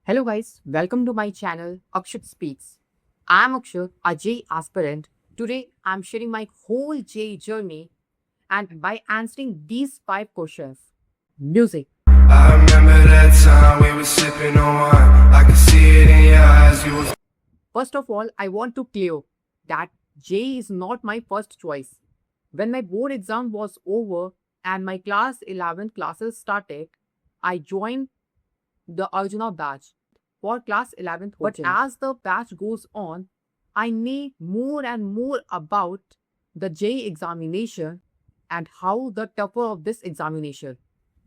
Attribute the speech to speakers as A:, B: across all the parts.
A: Hello guys, welcome to my channel Akshat Speaks. I am Akshat, a JEE aspirant. Today I am sharing my whole JEE journey and by answering these 5 questions. Music.
B: I remember that time we were sipping on wine. I could see it in your eyes. You were
A: First of all, I want to clear that JEE is not my first choice. When my board exam was over and my class 11 classes started, I joined the Arjuna batch for class 11th. But as the batch goes on, I know more and more about the JEE examination and how the tougher of this examination.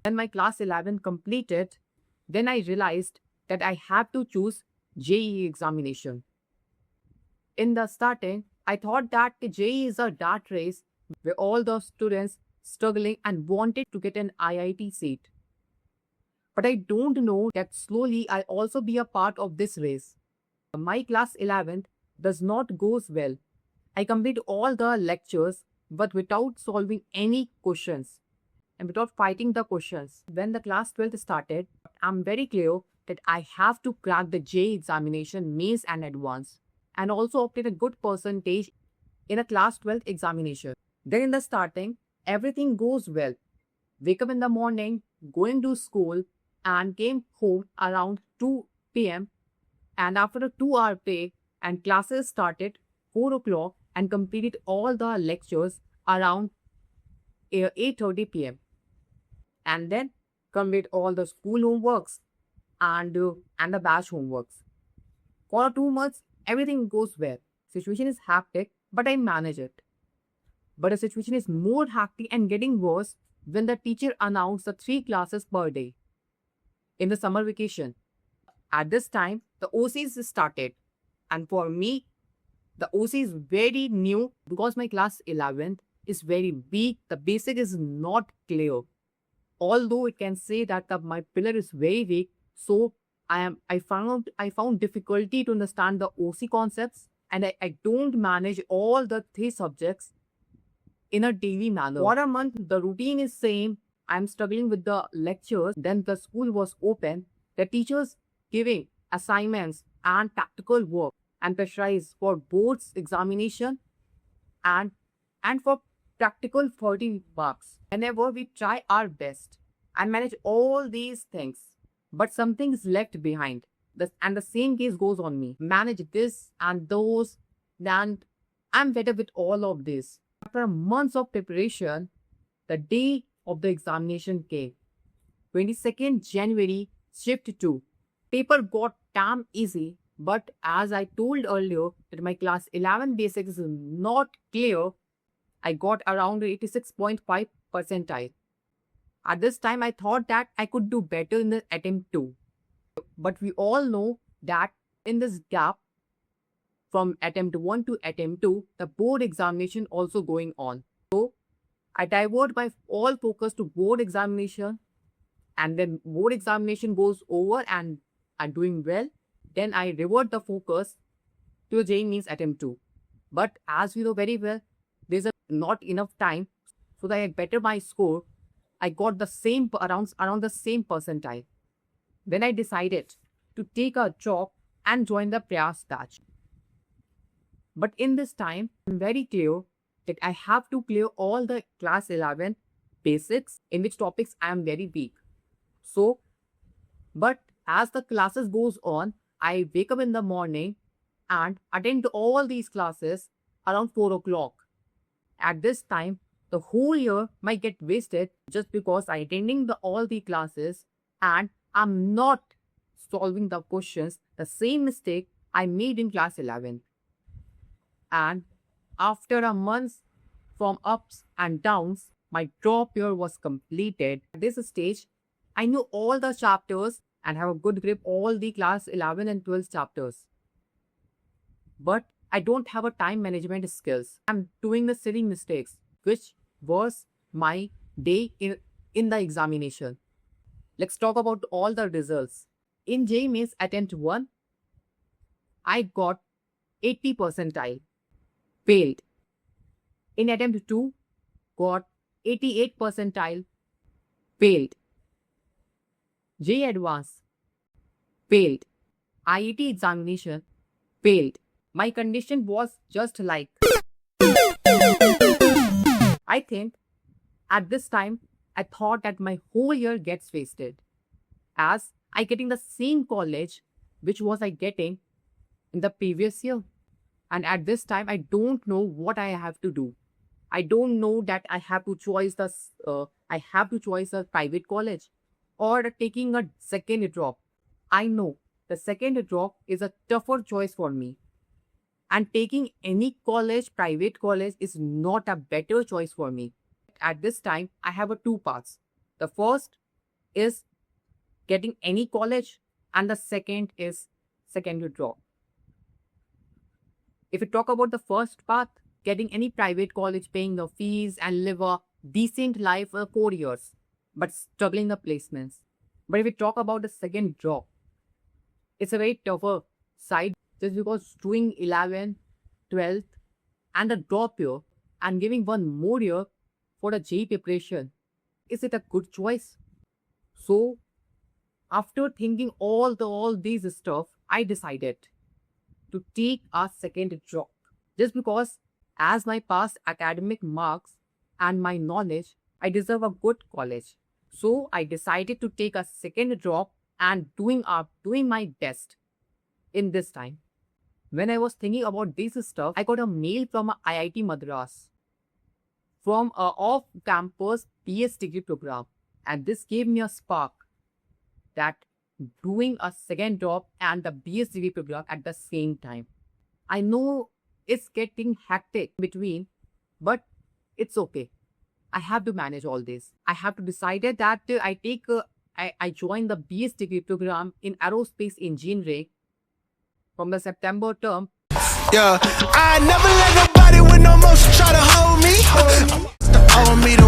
A: When my class 11 completed, then I realized that I have to choose JEE examination. In the starting, I thought that the JEE is a dart race where all the students struggling and wanted to get an IIT seat. But I don't know that slowly I'll also be a part of this race. My class 11th does not goes well. I complete all the lectures but without solving any questions and without fighting the questions. When the class 12th started, I'm very clear that I have to crack the JEE examination mains and advanced and also obtain a good percentage in a class 12th examination. Then in the starting, everything goes well. Wake up in the morning, going to school and came home around 2 p.m. and after a 2-hour break and classes started 4 o'clock and completed all the lectures around 8:30 p.m. and then complete all the school homeworks and the batch homeworks. For 2 months, everything goes well. Situation is hectic, but I manage it. But the situation is more hectic and getting worse when the teacher announced the 3 classes per day in the summer vacation. At this time, the OCs started. And for me, the OC is very new because my class 11th is very weak. The basic is not clear. Although it can say that my pillar is very weak, so I found difficulty to understand the OC concepts and I don't manage all the 3 subjects in a daily manner. For a month, the routine is same. I'm struggling with the lectures. Then the school was open. The teachers giving assignments and practical work and pressurize for boards examination and for practical 40 marks. Whenever we try our best and manage all these things, but something is left behind. And the same case goes on me. Manage this and those, and I'm better with all of this. After months of preparation, the day of the examination came. 22nd January, shift 2. Paper got damn easy, but as I told earlier that my class 11 basics is not clear, I got around 86.5 percentile. At this time, I thought that I could do better in the attempt 2. But we all know that in this gap, from attempt 1 to attempt 2, the board examination also going on. So, I divert my all focus to board examination and then board examination goes over and I'm doing well. Then I revert the focus to the JEE means attempt 2. But as we know very well, there's not enough time so that I better my score. I got the same around the same percentile. Then I decided to take a job and join the Prayas batch. But in this time, I'm very clear that I have to clear all the class 11 basics in which topics I am very weak. So, but as the classes goes on, I wake up in the morning and attend to all these classes around 4 o'clock. At this time, the whole year might get wasted just because I attending all the classes and I'm not solving the questions, the same mistake I made in class 11. And after a month from ups and downs, my drop year was completed. At this stage, I knew all the chapters and have a good grip all the class 11 and 12 chapters. But I don't have a time management skills. I'm doing the silly mistakes, which was my day in the examination. Let's talk about all the results. In JEE Mains attempt 1, I got 80 percentile. Failed. In attempt 2, got 88 percentile. Failed. JEE Advanced. Failed. IIT examination, failed. My condition was just like. I think at this time, I thought that my whole year gets wasted, as I getting the same college which was I getting in the previous year. And at this time, I don't know what I have to do. I don't know that I have to choose a private college or taking a second drop. I know the second drop is a tougher choice for me. And taking any college, private college, is not a better choice for me. At this time, I have a two paths. The first is getting any college, and the second is secondary drop. If we talk about the first path, getting any private college, paying the fees and live a decent life for 4 years, but struggling the placements. But if we talk about the second drop, it's a very tougher side just because doing 11th, 12th and a drop year and giving one more year for the JEE preparation, is it a good choice? So after thinking all these stuff, I decided to take a second drop just because as my past academic marks and my knowledge, I deserve a good college. So I decided to take a second drop and doing my best in this time. When I was thinking about this stuff, I got a mail from a IIT Madras from a off-campus BS degree program, and this gave me a spark that doing a second drop and the BS degree program at the same time. I know it's getting hectic between, but it's okay. I have to manage all this. I have to decide that I join the BS degree program in aerospace engineering from the September term.
C: Yeah, I never let nobody with no motion try to hold me. Owe me the